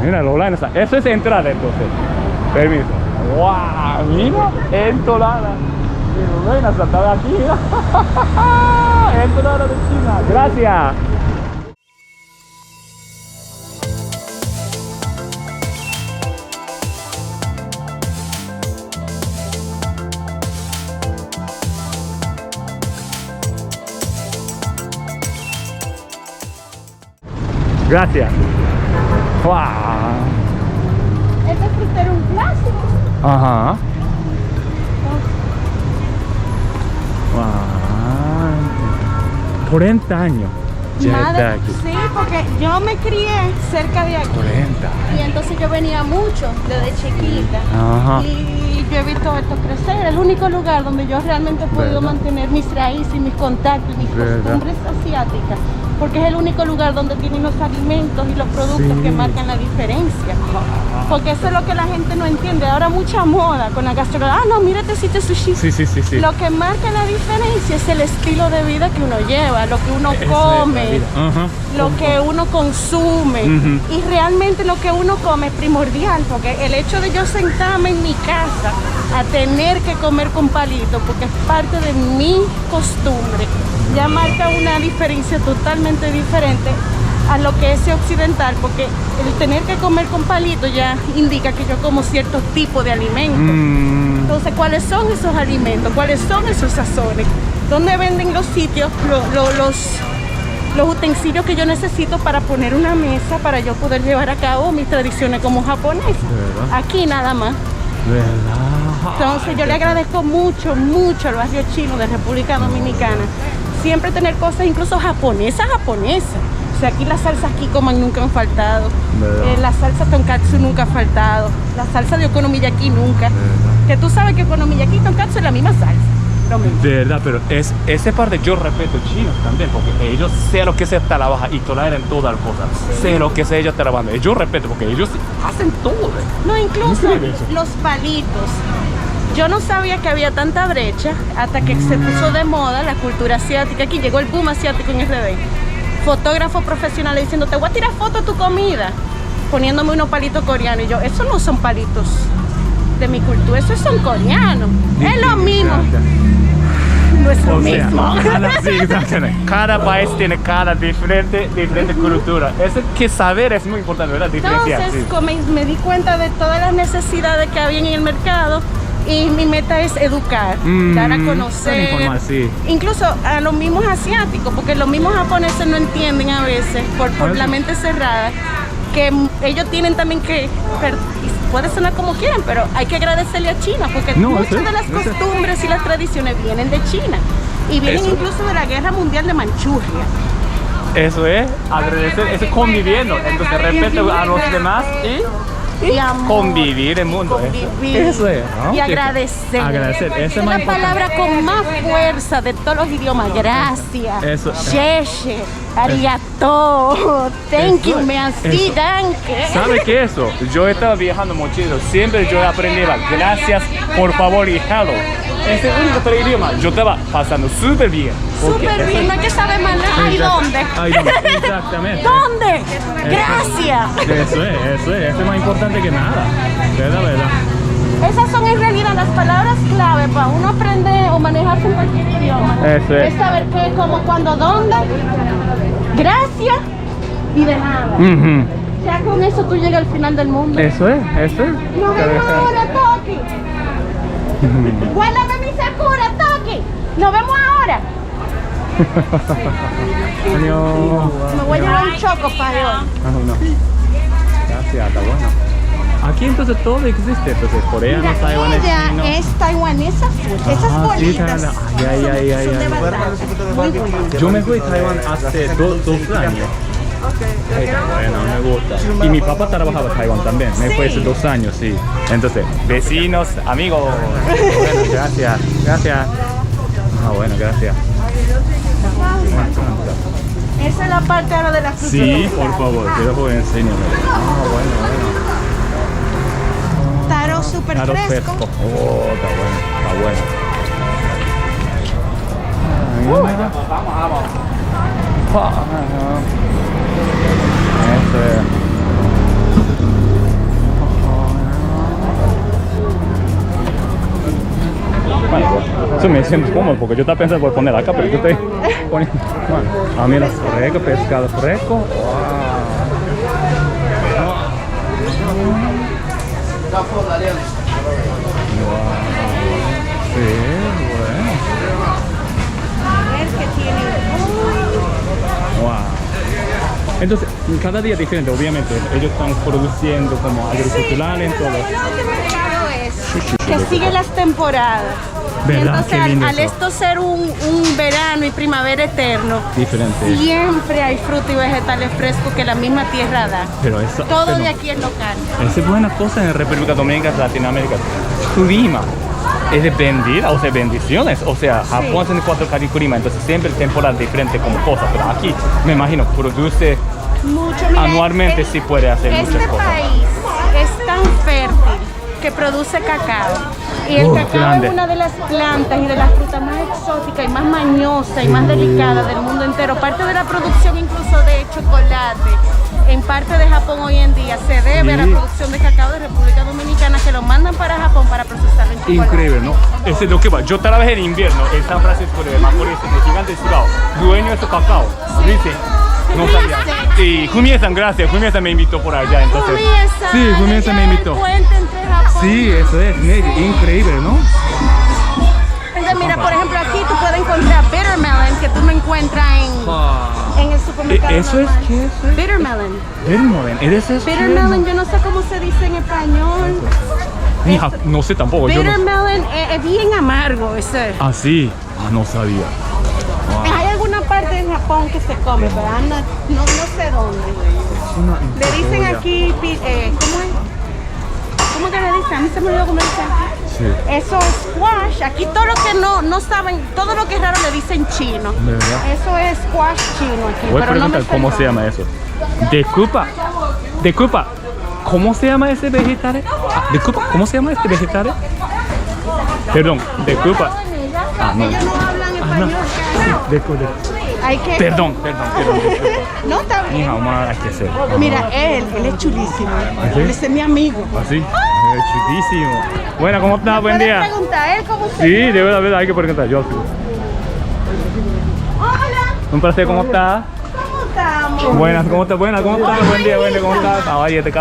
Mira, Lolaina está. Eso es entrada entonces. Permiso. ¡Wow! Mira, entrada. Lolaina está de aquí. Entrada de China. Gracias. Gracias. ¡Wow! Este frutero es un clásico. Ajá. Wow. 40 años. Ya está aquí. Sí, porque yo me crié cerca de aquí. 40. Y entonces yo venía mucho desde chiquita. Ajá. Y yo he visto esto crecer. Es el único lugar donde yo realmente he podido ¿Verdad? mantener mis raíces, mis contactos, mis ¿Verdad? costumbres asiáticas. Porque es el único lugar donde tienen los alimentos y los productos Sí. que marcan la diferencia. Porque eso es lo que la gente no entiende. Ahora mucha moda con la gastronomía. Ah, no, mira este sitio sushi. Sí, sí, sí, sí. Lo que marca la diferencia es el estilo de vida que uno lleva, lo que uno Esa es la come, vida. Ajá. lo que uno consume. Ujú. Y realmente lo que uno come es primordial, porque el hecho de yo sentarme en mi casa a tener que comer con palito, porque es parte de mi costumbre, ya marca una diferencia totalmente diferente a lo que es occidental, porque el tener que comer con palito ya indica que yo como cierto tipo de alimentos. Entonces, ¿cuáles son esos alimentos? ¿Cuáles son esos sazones? ¿Dónde venden los sitios, los utensilios que yo necesito para poner una mesa, para yo poder llevar a cabo mis tradiciones como japonesa? ¿Verdad? Aquí nada más. ¿Verdad? Entonces yo le agradezco mucho, mucho al barrio chino de República Dominicana. Siempre tener cosas incluso japonesas. O sea, aquí las salsas Kikoman nunca han faltado. ¿Verdad? La salsa tonkatsu nunca ha faltado. La salsa de okonomiyaki nunca. ¿Verdad? Que tú sabes que okonomiyaki y tonkatsu es la misma salsa. Lo mismo. De verdad, pero es esa parte yo respeto chinos también, porque ellos sé lo que se trabaja y toleran todas las cosas. Sé lo que se ellos trabajan. Yo respeto porque ellos hacen todo. No, incluso Increíble eso. los palitos. Yo no sabía que había tanta brecha hasta que se puso de moda la cultura asiática. Aquí llegó el boom asiático en RD. Fotógrafos profesionales diciendo, te voy a tirar foto de tu comida, poniéndome unos palitos coreanos. Y yo, esos no son palitos de mi cultura, esos son coreanos. Es lo mismo. No es lo O sea, mismo. sí, exactamente. Cada país tiene cada diferente cultura. Eso que saber es muy importante, ¿verdad? Diferenciar. Entonces, Sí. me di cuenta de todas las necesidades que había en el mercado y mi meta es educar, dar a conocer, informar, sí. incluso a los mismos asiáticos, porque los mismos japoneses no entienden a veces, por la mente cerrada, que ellos tienen también que, puede sonar como quieran, pero hay que agradecerle a China, porque No, muchas eso- de las eso- costumbres y las tradiciones vienen de China y vienen Eso. incluso de la Guerra Mundial de Manchuria. Eso es agradecer, eso es conviviendo. Entonces respeto a los demás y amor, convivir el mundo. convivir Eso es, ¿no? y agradecer. Agradecer, esa Es es más la palabra importante. con más fuerza de todos los idiomas. Gracias, Eso. sheshe, arigato, thank you, merci, Eso. danke. ¿Sabe qué es eso? Yo estaba viajando muchísimo, siempre yo aprendía gracias, por favor y hello. Ese es el único tres idiomas. Yo estaba pasando súper bien. porque Súper eso- bien, no hay que saber más nada. ¿Y dónde? Ahí dónde, exactamente. ¿Dónde? Gracias. Eso es más importante que nada. ¿Verdad? Esas son en realidad las palabras clave para uno aprender o manejarse en cualquier idioma. Eso es. saber qué, cómo, cuándo, dónde. Gracias y de nada. Ya con eso tú llegas al final del mundo. Eso es. Nos vemos ahora, Toki. Guárdame mi Sakura, Toki. Nos vemos ahora. Adiós. Me voy a llevar un choco para hoy. No. Gracias, está bueno. Aquí entonces todo existe, entonces coreano, Mira, taiwanés, ella chino. es taiwanesa full. Esas Ah, sí, bolitas Taiwan. son Ay. de verdad. Muy buenas. Yo me fui a Taiwán hace dos años. Ay, bueno, me gusta. Y mi papá trabajaba en Taiwán también. Me fue hace 2 años, sí. Entonces, vecinos, amigos. Bueno, gracias. Bueno, gracias. Esa es la parte ahora de la fruta. Sí, por favor, quiero enseñarme. Bueno. Taro súper Claro, fresco. Oh, está bueno. Eso es. Eso me siento cómodo porque yo estaba pensando por poner acá, pero yo estoy poniendo. Bueno, ah, mira, fresco, pescado fresco. Wow. Sí, bueno. A ver qué tiene. Wow. Entonces, cada día es diferente, obviamente. Ellos están produciendo como agricultural en todo. Lo que me claro es que sigue las temporadas. ¿Verdad? Entonces, Qué lindo al eso. esto ser un verano y primavera eterno, Diferente. siempre hay fruta y vegetales frescos que la misma tierra da. Pero eso, Todo pero de aquí es local. esa es buena cosa en República Dominicana, Latinoamérica. Clima es de bendita, o sea, bendiciones. O sea, Japón tiene 4 caras de clima, entonces siempre temporada diferente como cosas. Pero aquí, me imagino, produce Mucho, mira, anualmente, sí puede hacer muchas este cosas. país es tan fértil que produce cacao. Y el cacao grande. es una de las plantas y de las frutas más exóticas y más mañosas y más delicadas del mundo entero. Parte de la producción incluso de chocolate en parte de Japón hoy en día se debe a la producción de cacao de República Dominicana, que lo mandan para Japón para procesarlo en chocolate. Increíble, ¿no? Ese es lo que va. Yo trabajé en invierno en San Francisco de Macorís, en el gigante Cibao, dueño de su cacao. Dice, no sabía. Y Jumie-san, gracias. Jumie-san me invitó por allá, entonces. Jumie-san, Sí, Jumie-san me allá el invitó. puente entre Japón. Sí, eso es, increíble, ¿no? Entonces, mira, por ejemplo, aquí tú puedes encontrar bitter melon que tú no encuentras en el supermercado. ¿Eso es normal. qué es? Bitter melon. ¿Eres eso? Bitter melon, yo no sé cómo se dice en español. No sé tampoco. Yo Bitter no. melon es bien amargo ese. Ah, sí. Ah, no sabía. Hay alguna parte de Japón que se come, pero no sé dónde. Le dicen aquí, ¿cómo es? ¿Cómo que le dicen? A mí se me olvidó cómo le dicen. Sí. Eso es squash. Aquí todo lo que no saben, todo lo que es raro le dicen chino. ¿Verdad? Eso es squash chino aquí. Voy a pero no me preguntar sé cómo el se llama eso. Disculpa. ¿Cómo se llama ese vegetal? Disculpa, ¿cómo se llama este vegetal? Perdón, disculpa. Ah, no. Ellos no hablan español. Disculpa. Hay que... Perdón. No, está bien. Hija, más hay que ser. Mira, él es chulísimo. ¿Sí? Él es mi amigo. ¿Así? Chulísimo. Bueno, ¿cómo estás? Buen ¿Puedes día. preguntar a él cómo se Sí, llama? de verdad, hay que preguntar. Yo sí. Hola, Un placer, ¿cómo estás? ¿cómo estamos? Buenas, ¿cómo estás? Buenas, ¿cómo estás? Buen día, ¿cómo estás? Caballete.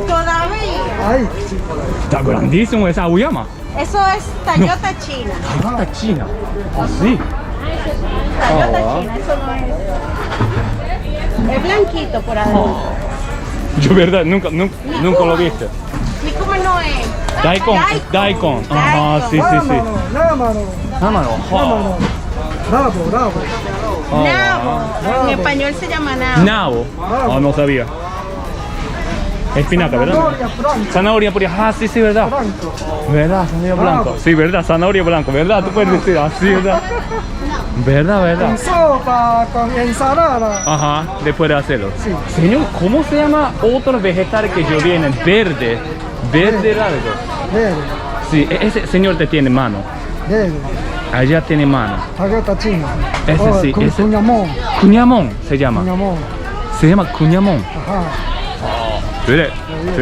Todavía. Está grandísimo esa Aoyama. Eso es Toyota China. Toyota China. ¿Así? Toyota Ah. China, eso no es. Es blanquito por adentro. Yo, verdad, nunca lo viste. ¿Y cómo no es? Daikon. Ajá, sí. Námano. Námano. Bravo. Nabo. En español se llama nabo. Nabo. Ah, no sabía. Espinaca, ¿verdad? Zanahoria pura. Ah, sí, verdad. Blanco. ¿Verdad? Zanahoria blanco. Sí, verdad, zanahoria blanco. ¿Verdad? Tú puedes decir así, ¿verdad? ¿Verdad? En sopa, con ensalada. Ajá, después de hacerlo. Sí. Señor, ¿cómo se llama otros vegetales que yo vienen? Verde largo. Verde. Sí, ese señor te tiene mano. Verde. Allá tiene mano. Toyota China. Ese sí, ese. Cuñamón. Cuñamón se llama. Cuñamón. Se llama cuñamón. Ajá. Tú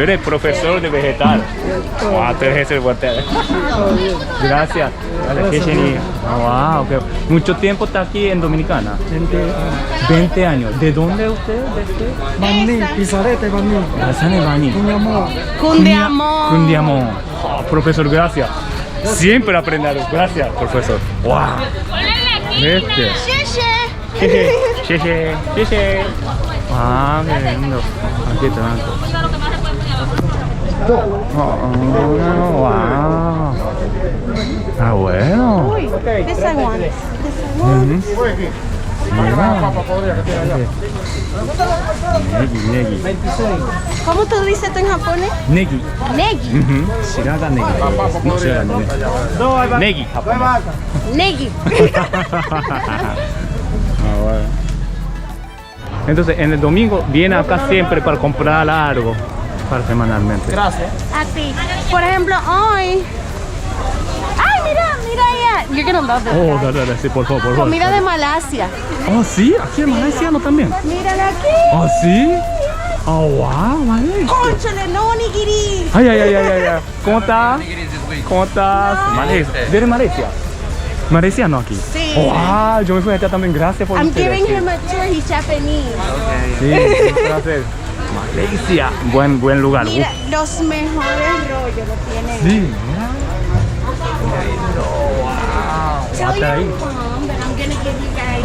eres profesor de vegetal. Ah, tú eres el guatel. Gracias. Qué genial. Wow, okay. ¿Mucho tiempo está aquí en Dominicana? 20 años. ¿De dónde es usted? Baní, Pizarete, Baní. De Baní. Cuñamón. Cundiamón. Oh, profesor, gracias. Siempre aprender. Gracias, profesor. Wow. Este. Cheche. Ah, qué lindo. Aquí está. Wow. Ah, bueno. Uy, this I want. Negi. ¿Cómo tú dices esto en japonés? Negi. Negi. Shiraga negi. Negi. Negi. Entonces, en el domingo viene acá siempre para comprar algo para semanalmente. Gracias. A ti. Por ejemplo, hoy. ¡Ay, mira allá! You're gonna love this. Oh, guy. dale, sí, por favor. Comida de Malasia. Oh, sí, aquí en Malasia no también. Mírala aquí. Oh, sí. Oh, wow, vale. Cónchale, no onigiri. Ay. ¿Cómo está? ¿Cómo estás? Malaysia. ¿Eres Malaysia? Malaysiano aquí. Sí. Wow, yo me fui allá también. Gracias por I'm ustedes. giving him a tour. He's Japanese. Sí, un placer. Malaysia. Buen lugar. Mira, los mejores rollos lo tienen. Sí, mira. Tell Hasta your ahí. mom that I'm gonna give you guys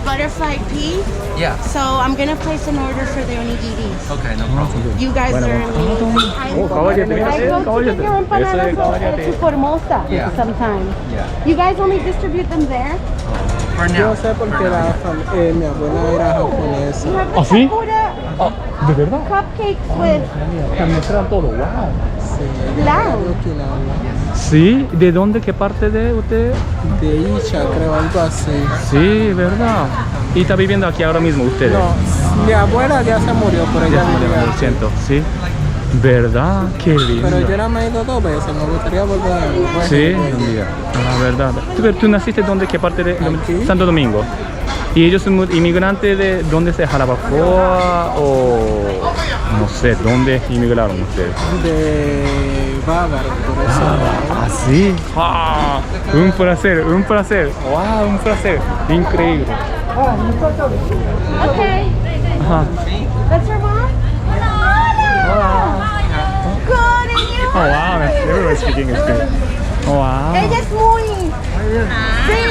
butterfly pea. Yeah. So I'm gonna place an order for the onigiris. Okay, no problem. You guys Bueno, are amazing. Oh, caballete, mira, I sí, go to caballete. get your empanadas Eso es to caballete. Formosa Yeah. sometimes. Yeah. You guys only distribute them there? For now. Yo sé porque mi abuela era japonesa. You have the ¿Ah, sí? Sakura Ah, ¿de verdad? cupcakes with Administran todo, wow. Sí, Lao. de Okinawa. Sí, ¿de dónde? ¿Qué parte de usted? De Icha, creo, algo así. Sí, verdad. ¿Y está viviendo aquí ahora mismo usted? No, mi abuela ya se murió, pero ella Ya, vivía lo aquí. siento, sí. ¿Verdad? Qué lindo. Pero yo no me he ido 2 veces, me gustaría volver a ir. Sí, un día. La verdad. ¿Tú naciste dónde? ¿Qué parte de Aquí. Santo Domingo? ¿Y ellos son inmigrantes de dónde se Jarabacoa o no sé, dónde inmigraron ustedes? De Bávaro, por eso. Ah, sí. Ah, un placer, un placer. Wow, un placer. Increíble. Okay. Ajá. That's your mom? Hola. Good, and you? Oh, wow, everyone speaking Spanish. Oh, wow. Ella es muy... Sí.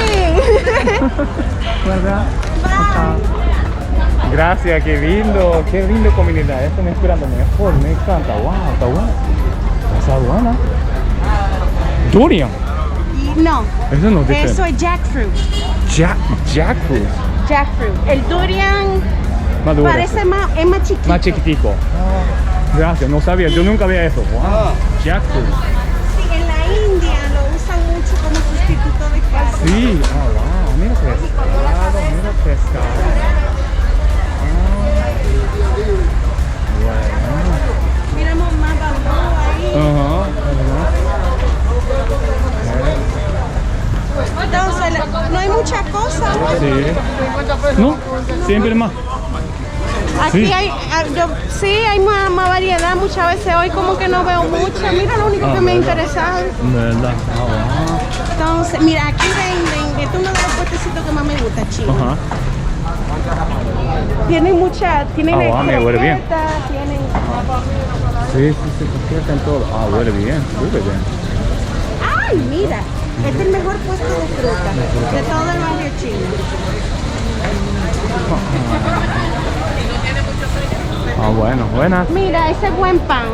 ¿Verdad? Gracias, qué lindo comunidad. Esto me esperando mejor, me encanta. Wow, está buena. Está buena. Durian. No, Eso no es diferente. eso es jackfruit. Jackfruit. Jackfruit. El durian Maduro. parece más, es más chiquito. Más chiquitico. Gracias, no sabía. Yo nunca veía eso. Wow. Jackfruit. Sí, en la India lo usan mucho como sustituto de queso. Sí. Oh, wow. Mira pescado. Mira pescado. Mira mamá bambú ahí. Ajá. Entonces, no hay mucha cosa. Sí. No, siempre más. Aquí Sí. hay, hay más variedad. Muchas veces hoy como que no veo mucha. Mira lo único que me ha interesado. ¿Verdad? Ah, wow. Entonces, mira, aquí venden, este es uno de los puestecitos que más me gusta, chino. Ajá. Tienen mucha, tienen Ah, me huele bien. croquetas, tienen... Sí, coqueta en todo. Ah, huele bien, súper bien. ¡Ay, mira! Este es el mejor puesto de fruta de todo el barrio chino. Ah, bueno, buenas. Mira, ese buen pan.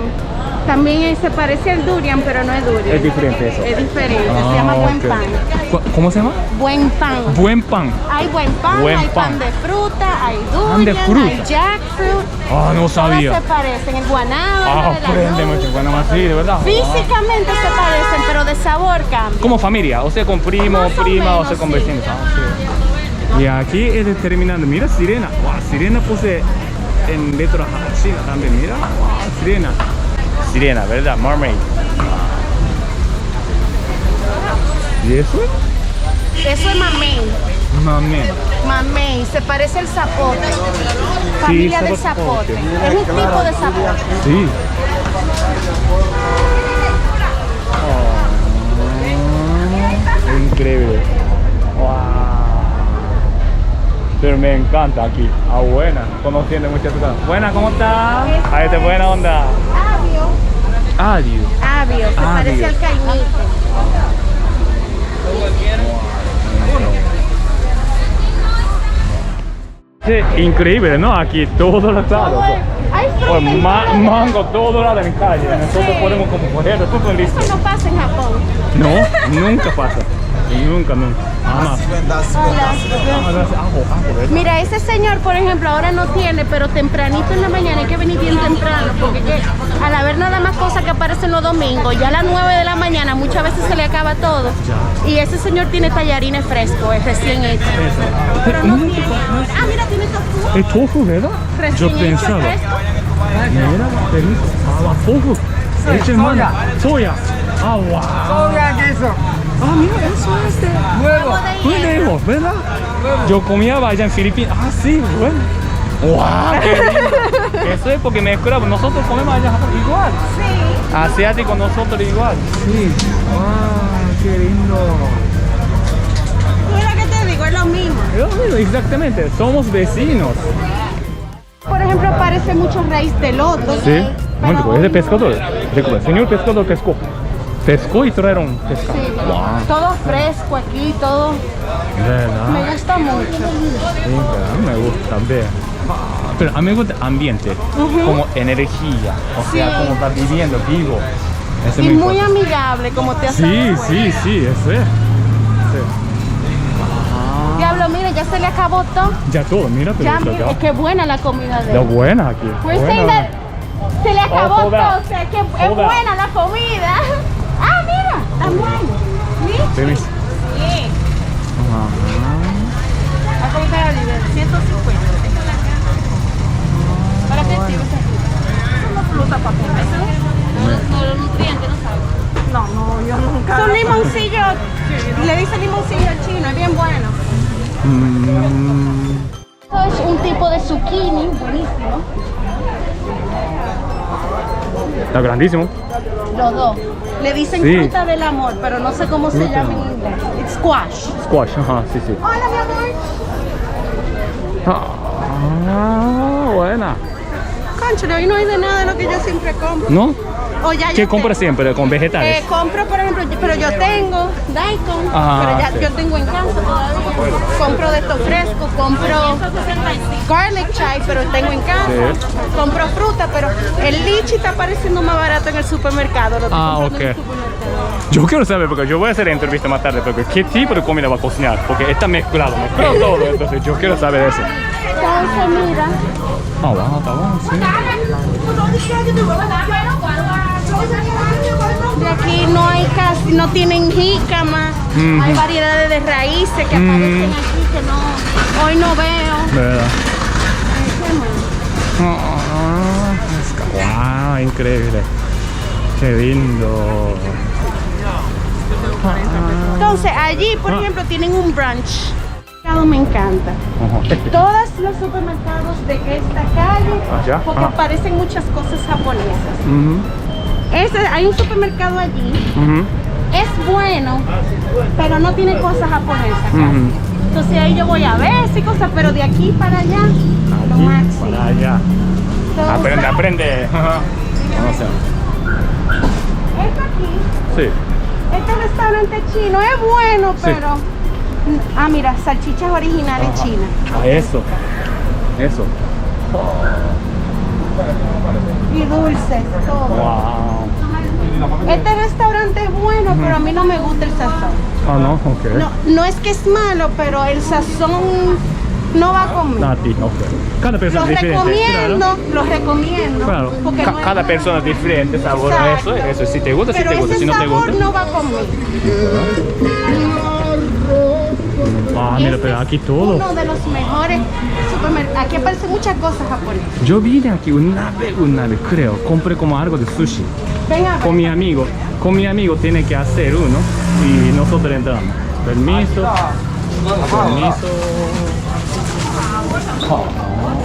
También se parece al durian, pero no es durian. Es diferente eso. Es diferente, Ah, se llama buen ok. pan. ¿Cómo se llama? Buen pan. Buen pan. Hay buen pan, Buen hay pan. pan de fruta, hay Pan de durian, fruta. hay jackfruit. Ah, no Todas sabía. se parecen, el guanábana, Ah, de la aprende luz. mucho. Bueno, más sí, de verdad. Físicamente se parecen, pero de sabor cambian. Como familia, o sea, con primo, Más o prima, o menos, sea, con sí. vecinos. Ah, sí. Y aquí es determinando. Mira, sirena. Wow, sirena puse en letra china también. Mira, wow, sirena. Sirena, ¿verdad? Mermaid. ¿Y eso? Eso es mamey. Mame. Mamey, se parece al zapote. Familia Sí, del zapote. zapote. Es un tipo de zapote. Sí. Oh, increíble. Wow. Pero me encanta aquí. Ah, buena. Conociendo muchas personas. Buena, ¿cómo estás? Ahí está buena onda. Avio. Adiós. Avio, se parece al caimite. Sí, increíble, ¿no? Aquí todos los lados. Hay fruta Pues en todas las- mango todo lado en calle. Nosotros Sí. podemos como coger súper listo. Eso no pasa en Japón. No, nunca pasa. Nunca. Jamás. Mira, ese señor, por ejemplo, ahora no tiene, pero tempranito en la mañana hay que venir bien temprano, porque que, al haber nada más cosas que aparecen los domingos, ya a las 9 de la mañana muchas veces se le acaba todo. Y ese señor tiene tallarines frescos, es recién hecho. Pero no tiene. Ah, mira, tiene tofu. Es tofu, ¿verdad? Recién Yo hecho, pensaba. fresco. Mira, permiso. Ah, tofu. Leche en mano. Soya. Ah, wow. Ah, mira, eso es de Huevo de hierro. huevo, ¿verdad? Yo comía allá en Filipinas. Ah, sí, bueno. ¡Wow! ¡Qué lindo! ¡Qué eso es porque mezclamos. Nosotros comemos allá igual. Sí. Asiático nosotros igual. Sí. ¡Ah, qué lindo! Mira que te digo, es lo mismo. Es lo mismo, exactamente. Somos vecinos. Por ejemplo, parece mucho raíz de loto. Sí. Pero No, es de pescador. El señor pescador pescó. Pescó y trajeron pescado. Sí, Wow. todo fresco aquí, todo. ¿Verdad? Me gusta mucho. Sí, claro, me gusta también. Pero a mí me gusta el ambiente, como energía, o sea, Sí. como está viviendo, vivo. Eso Y me muy importa. amigable, como te has Sí, dado sí, cuenta. sí, eso es. Sí. Diablo, mire, ya se le acabó todo. Ya todo, mira, pero Ya, eso mire, acá. es que buena la comida de Está él. buena aquí. We're buena. saying that se le acabó hold todo, out. o sea, que Hold es out. buena la comida. Ah, mira, está bueno. ¿Listo? Permiso. Sí. Ajá. ¿A cómo está la libra? 150. ¿Para qué sirve esa fruta? Es una fruta para comer, ¿no? Los nutrientes, ¿no sabes? No, yo nunca. Es un limoncillo, le dicen limoncillo chino, es bien bueno. Esto es un tipo de zucchini, buenísimo. Está grandísimo. Los dos. Le dicen Sí. fruta del amor, pero no sé cómo se Fruta llama del en inglés. It's squash. Squash, ajá, sí, sí. Hola, mi amor. Ah, buena. Conchale, hoy no hay de nada de lo que yo siempre compro. ¿No? O ya ¿Qué yo compras tengo. siempre con vegetales? Compro, por ejemplo, pero yo tengo daikon, Ajá, pero ya sí. yo tengo en casa todavía. Compro de estos frescos, compro garlic chai, pero tengo en casa. Sí. Compro fruta, pero el lichi está pareciendo más barato en el supermercado. Lo estoy Ah, comprando en el ok. supermercado. Yo quiero saber, porque yo voy a hacer entrevista más tarde, porque qué tipo de comida va a cocinar, porque está mezclado todo, entonces yo quiero saber eso. Entonces, mira, Ah, wow, está bueno, sí. de aquí no hay casi, no tienen jícama, hay variedades de raíces que aparecen aquí que no, hoy no veo. ¿Verdad? ¿Qué más? Wow, increíble. Qué lindo. Entonces, allí, por ejemplo, tienen un brunch. Me encanta. Ajá. Todos los supermercados de esta calle, Allá, porque ajá. parecen muchas cosas japonesas. Ujú, Hay un supermercado allí, ujú, es bueno, pero no tiene cosas japonesas casi. ujú. Entonces ahí yo voy a ver sí cosas, pero de aquí para allá, lo máximo. Para allá. Entonces, Aprende. Ajá. Vamos a hacer. esto aquí, Sí. este restaurante chino es bueno, Sí. pero... Ah, mira, salchichas originales Ajá. chinas. Ah, eso. Eso. Y dulces, todo. Wow. Este restaurante es bueno, pero a mí no me gusta el sazón. Ah, no, ok. No es que es malo, pero el sazón no va conmigo. A ti, ok. Cada persona Lo es diferente. recomiendo, lo recomiendo. Claro. Porque no es Cada malo. persona es diferente, sabor Exacto. eso. Si te gusta, si Pero te gusta. ese Si no te sabor gusta. no va conmigo. Ah, mira, pero aquí todo. Uno de los mejores supermercados. Aquí aparecen muchas cosas japonesas. Yo vine aquí una vez, creo. Compré como algo de sushi. Venga, Con mi amigo. Tiene que hacer uno y nosotros entramos. Permiso. Permiso.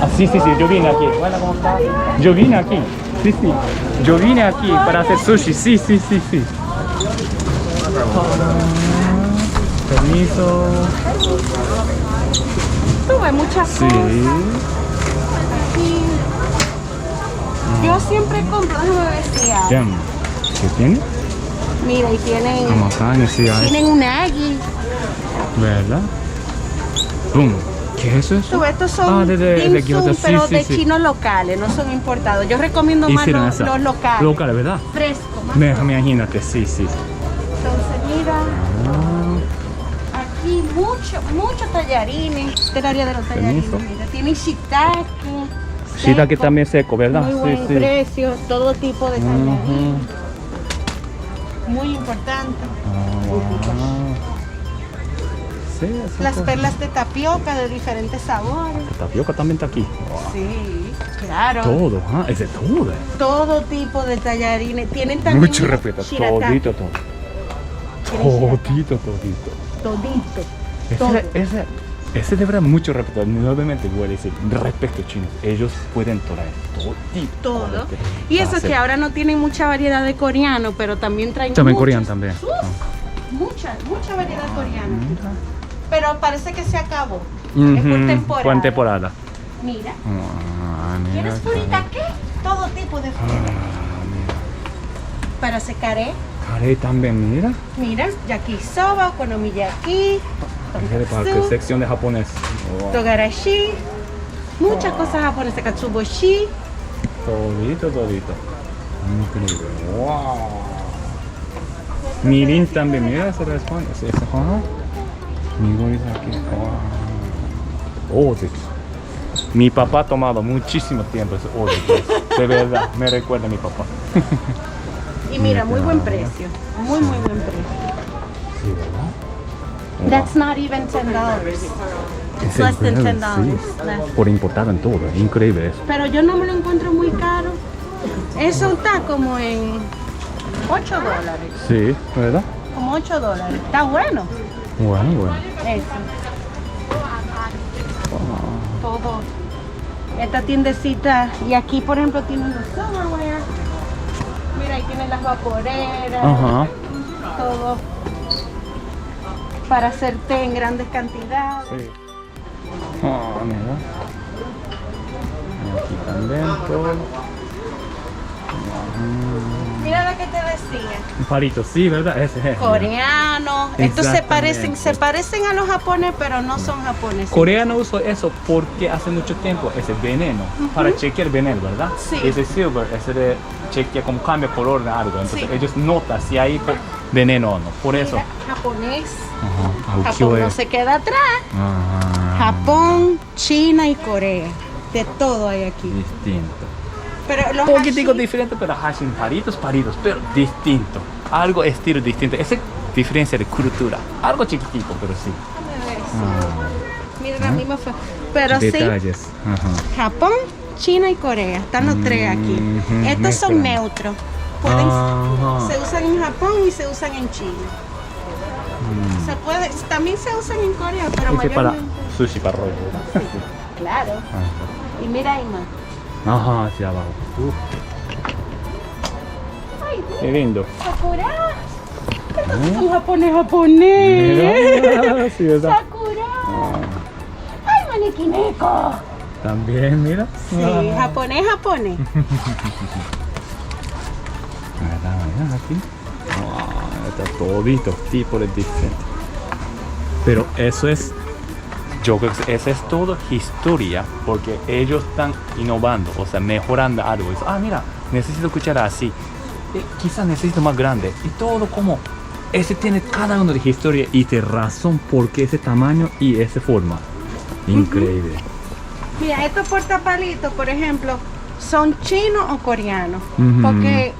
Ah, sí, yo vine aquí. Bueno, ¿cómo está? Yo vine aquí. Sí. Yo vine aquí para hacer sushi. Sí. Permiso. tuve muchas Sí. cosas. Aquí. Yo siempre compro, déjame ver si hay. Bien. ¿Qué tiene? Mira, y tienen Sí hay. un agui. ¿Verdad? Boom. ¿Qué es eso? Tú, estos son de dim Kyoto, sum, sí, pero sí, de sí. chinos locales, no son importados. Yo recomiendo más Hicieron los, esa. los locales. Locales, ¿verdad? Fresco, más Imagínate, sí. Entonces, mira, aquí muchos tallarines. Del área de los tallarines. Permiso. Mira, tiene shiitake. Shiitake seco, también seco, ¿verdad? Muy buen Sí. precio, todo tipo de tallarines. Ujú. Muy importante. Ah, wow. Sí, esa Las cosa. perlas de tapioca de diferentes sabores. La tapioca también está aquí. Sí, claro. Todo, es de todo. Todo tipo de tallarines. Tienen también Mucho respeto. shirataki. Todito. Tienen Todito. todito. Todo. ese de verdad mucho respeto. Nuevamente voy a decir, respecto chino. Ellos pueden traer todo tipo. Todo. Y eso que ahora no tienen mucha variedad de coreano, pero también traen También muchos. coreano también. Mucha variedad coreana. Pero parece que se acabó. Es Ujú, por temporada. Por temporada. Mira. Mira, ¿Quieres furita qué? Todo tipo de furita. Para secar, Kare también, mira. mira, yakisoba, okonomiyaki, Para que tonkatsu, sección de japonés. Wow. togarashi, muchas cosas japonesas, katsuboshi. Todito. Increíble. Wow. Mirin también, mira, se responde. Mirin aquí. Wow. Odex. Mi papá ha tomado muchísimo tiempo ese Odex. De verdad, me recuerda a mi papá. Y mira, muy buen precio. Muy buen precio. Sí, ¿verdad? That's not even $10. Es Less than increíble, $10. sí. Less. Por importado en todo, increíble eso. Pero yo no me lo encuentro muy caro. Eso está como en $8. Sí, ¿verdad? Como $8. Está bueno. Bueno. Eso. Todo. Esta tiendecita. Y aquí, por ejemplo, tienen los silverware. Mira, ahí tienen las vaporeras. Ajá. Todo. Para hacer té en grandes cantidades. Sí. Mira. Aquí también todo. Mira lo que te decía. Un palito, sí, ¿verdad? Ese es. Coreano. Estos se Exactamente. parecen a los japoneses, pero no son japoneses. Coreano uso eso porque hace mucho tiempo ese veneno, para chequear veneno, ¿verdad? Sí. Ese silver, ese de chequear cómo cambia color de algo. Entonces Sí. ellos notan si hay veneno o no. Por eso. Mira, japonés. Ajá. Japón no se queda atrás. Ajá. Japón, China y Corea. De todo hay aquí. Distinto. Pero los Un poquitico hashi- diferente, pero hacen palitos, pero distinto. Algo estilo distinto. Esa diferencia de cultura. Algo chiquitico, pero sí. Mira la misma pero sí, Detalles. Ajá. Japón, China y Corea. Están los tres aquí. Ujú, Estos son mezclan. neutros. Pueden, Ajá. se usan en Japón y se usan en China. También se usan en Corea, pero Ese para mayormente. sushi para rollo, ¿verdad? Claro. Ajá. Y mira ahí más. Ajá, hacia abajo. Ay, Qué lindo. Sakura. Estos sí son japonés. Mira, sí, ¿verdad? Sakura. Ay, maniquineko. También, mira. Sí, japonés. Mira, aquí. Está todito, tipo de diferente. Pero eso es, yo creo que esa es todo historia, porque ellos están innovando, o sea, mejorando algo. Dice, mira, necesito cuchara así. Quizás necesito más grande. Y todo como, ese tiene cada uno de historia y de razón por qué ese tamaño y esa forma. Increíble. Mira, estos portapalitos, por ejemplo, son chinos o coreanos. Ujú. Porque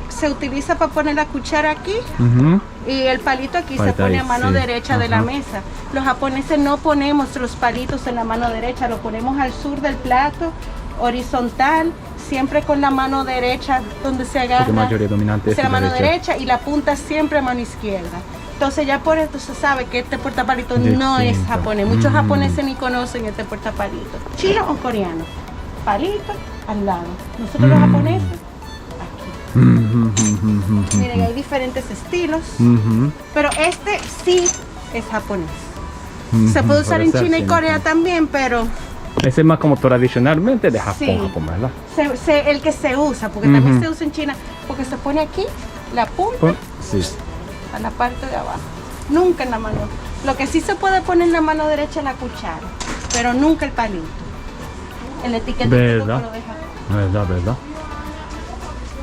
se utiliza para poner la cuchara aquí Ujú. y el palito aquí se Palito pone ahí, a mano sí. derecha de la Ajá. mesa. Los japoneses no ponemos los palitos en la mano derecha, lo ponemos al sur del plato, horizontal, siempre con la mano derecha donde se agarra. Porque mayoría dominante es la mano derecha. derecha y la punta siempre a mano izquierda. Entonces ya por esto se sabe que este portapalito no es Distinto. japonés. Muchos Mm. japoneses ni conocen este portapalito. ¿Chino o coreano? Palito al lado. Nosotros los japoneses, aquí. Miren, hay diferentes estilos. Pero este sí es japonés. Se puede usar en China y Corea también, pero Ese es más como tradicionalmente de Japón, Sí. Japón, ¿verdad? el que se usa, porque también se usa en China, porque se pone aquí la punta Sí. a la parte de abajo. Nunca en la mano. Lo que sí se puede poner en la mano derecha es la cuchara, pero nunca el palito. El etiquetito ¿Verdad? lo deja. ¿Verdad?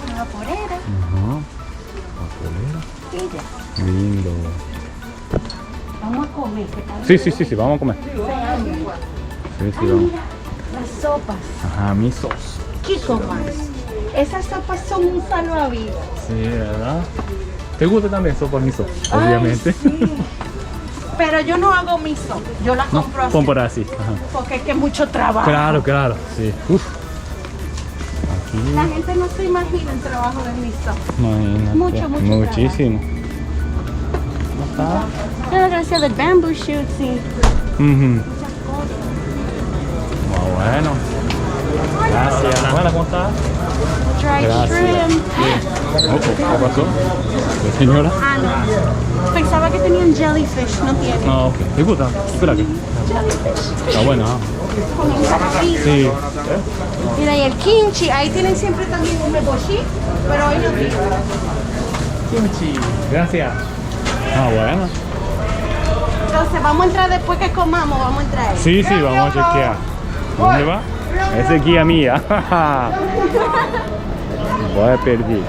La vaporera Ajá. y ya. Lindo. Vamos a comer. que está Sí, vamos a comer. bien hambre. Sí, Ay, vamos. mira, las sopas. Ajá, misos. Kiko más. Esas sopas son un salvavidas. Sí, ¿verdad? ¿Te gusta también sopa miso? Ay, Obviamente. sí. Pero yo no hago miso, yo la No, compro así. compra así. Ajá. Porque es que es mucho trabajo. Claro, sí. Uf. La Aquí. gente no se imagina el trabajo del miso. Imagínate. Mucho Muchísimo. ¿No está? La gracia del bamboo shoot, sí. Ujú. Muchas Bueno. Gracias. Bueno, ¿cómo estás? Dried Gracias. shrimp. Oh, ¿qué pasó? ¿Qué señora? Ah, no. Pensaba que tenían jellyfish, no tienen. No, ok. Disculpa, espera que. Está bueno, ¿ah? Sí. Mira, y el kimchi, ahí tienen siempre también un boshi, pero hoy no tienen. Kimchi. Gracias. Ah, bueno. Entonces vamos a entrar después que comamos, vamos a entrar. Sí, sí, vamos a chequear. ¿Dónde va? Ese es guía mía. Voy a perder.